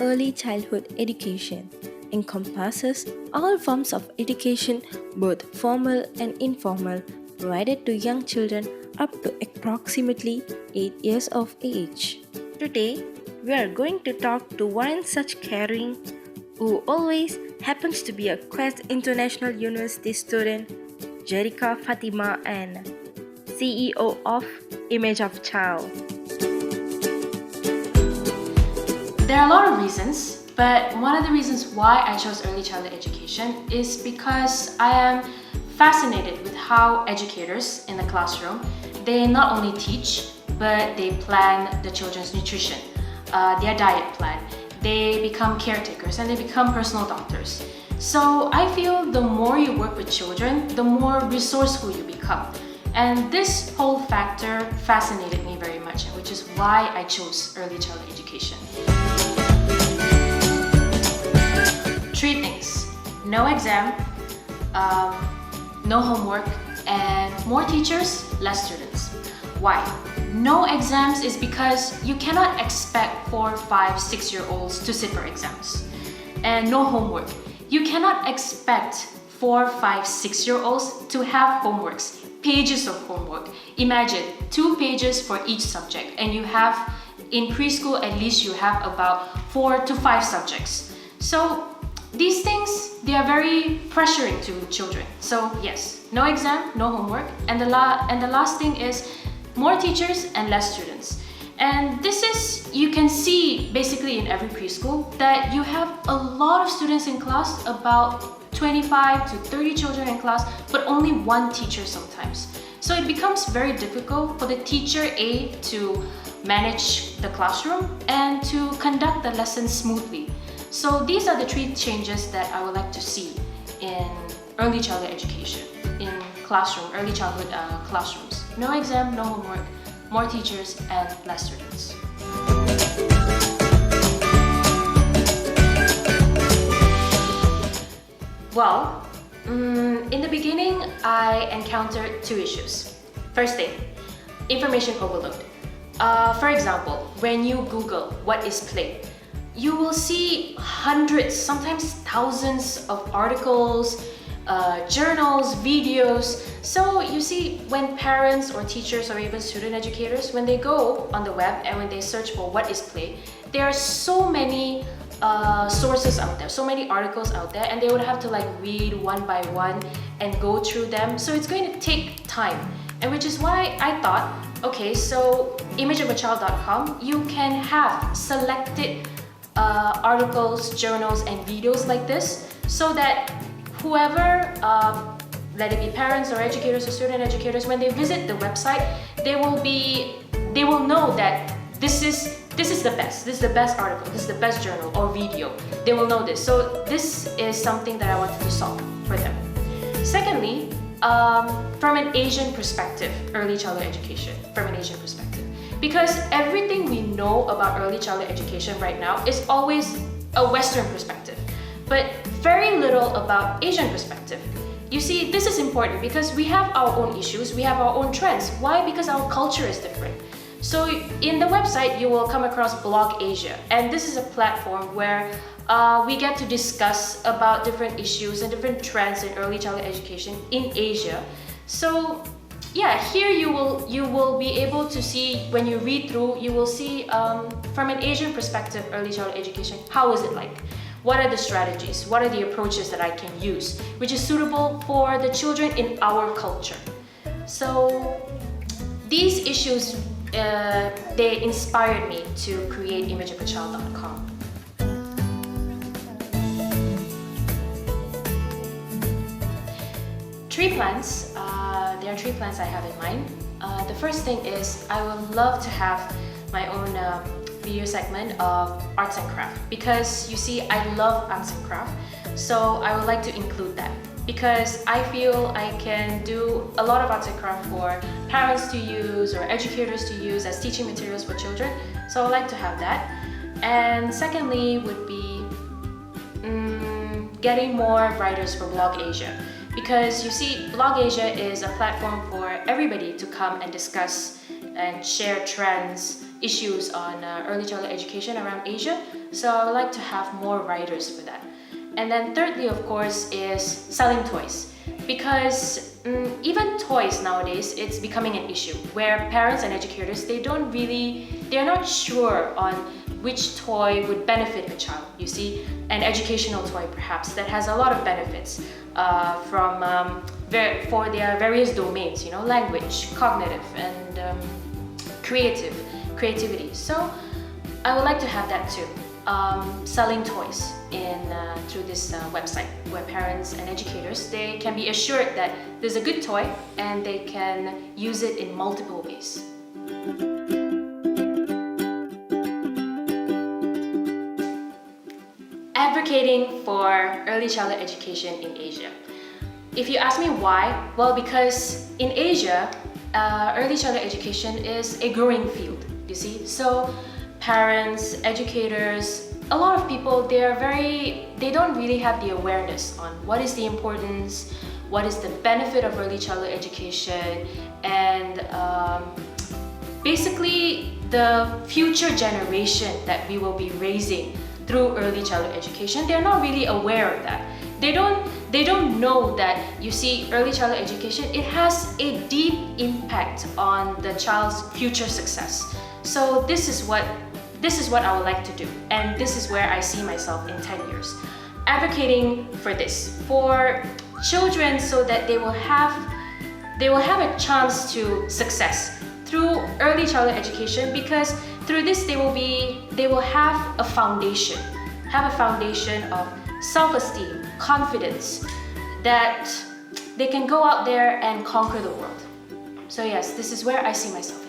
early childhood education encompasses all forms of education, both formal and informal, provided to young children up to approximately 8 years of age. Today, we are going to talk to one such caring who always happens to be a Quest International University student, Jerrica Fatima, and CEO of Image of Child. There are a lot of reasons, but one of the reasons why I chose early childhood education is because I am fascinated with how educators in the classroom, they not only teach, but they plan the children's nutrition, their diet plan. They become caretakers and they become personal doctors. So I feel the more you work with children, the more resourceful you become. And this whole factor fascinated me very much, which is why I chose early childhood education. Three things: no exam, no homework, and more teachers, less students. Why? No exams is because you cannot expect 4, 5, 6-year-olds to sit for exams. And no homework. You cannot expect 4, 5, 6-year-olds to have homeworks, pages of homework. Imagine 2 pages for each subject, and you have, in preschool at least you have about 4 to 5 subjects. So these things, they are very pressuring to children. So yes, no exam, no homework, and the last thing is more teachers and less students. And this is, you can see basically in every preschool that you have a lot of students in class, about 25 to 30 children in class, but only one teacher sometimes. So it becomes very difficult for the teacher A to manage the classroom and to conduct the lessons smoothly. So these are the 3 changes that I would like to see in early childhood education, in early childhood classrooms. No exam, no homework, more teachers, and less students. Well, in the beginning, I encountered 2 issues. First thing, information overload. For example, when you Google what is play, you will see hundreds, sometimes thousands of articles, journals, videos. So you see, when parents or teachers or even student educators, when they go on the web and when they search for what is play, there are so many sources out there, so many articles out there, and they would have to read one by one and go through them. So it's going to take time, and which is why I thought, okay, so imageofachild.com, you can have selected articles, journals, and videos like this, so that whoever, let it be parents or educators or student educators, when they visit the website, they will know that this is the best. This is the best article. This is the best journal or video. They will know this. So this is something that I wanted to solve for them. Secondly, from an Asian perspective, early childhood education, from an Asian perspective. Because everything we know about early childhood education right now is always a Western perspective, but very little about Asian perspective. You see, this is important because we have our own issues, we have our own trends. Why? Because our culture is different. So in the website, you will come across Blog Asia, and this is a platform where we get to discuss about different issues and different trends in early childhood education in Asia. So yeah, here you will be able to see, when you read through, you will see from an Asian perspective, early childhood education, how is it like? What are the strategies? What are the approaches that I can use, which is suitable for the children in our culture? So these issues, they inspired me to create imageofachild.com. There are 3 plans I have in mind. The first thing is I would love to have my own video segment of arts and craft, because you see, I love arts and craft, so I would like to include that, because I feel I can do a lot of arts and craft for parents to use or educators to use as teaching materials for children, so I would like to have that. And secondly would be getting more writers for Blog Asia, because you see, Blog Asia is a platform for everybody to come and discuss and share trends issues on early childhood education around Asia. So I would like to have more writers for that. And then thirdly, of course, is selling toys. Because even toys nowadays, it's becoming an issue where parents and educators, they're not sure on which toy would benefit a child, you see. An educational toy perhaps that has a lot of benefits for their various domains, you know, language, cognitive, and creativity. So I would like to have that too. Selling toys through this website where parents and educators, they can be assured that there's a good toy and they can use it in multiple ways. Advocating for early childhood education in Asia. If you ask me why, well, because in Asia, early childhood education is a growing field, you see. So parents, educators, a lot of people, they don't really have the awareness on what is the importance, what is the benefit of early childhood education, and basically the future generation that we will be raising through early childhood education. They're not really aware of that. They don't know that, you see, early childhood education, it has a deep impact on the child's future success. So this is what I would like to do, and this is where I see myself in 10 years. Advocating for this, for children, so that they will have a chance to success through early childhood education, because through this they will have a foundation of self-esteem, confidence, that they can go out there and conquer the world. So yes, this is where I see myself.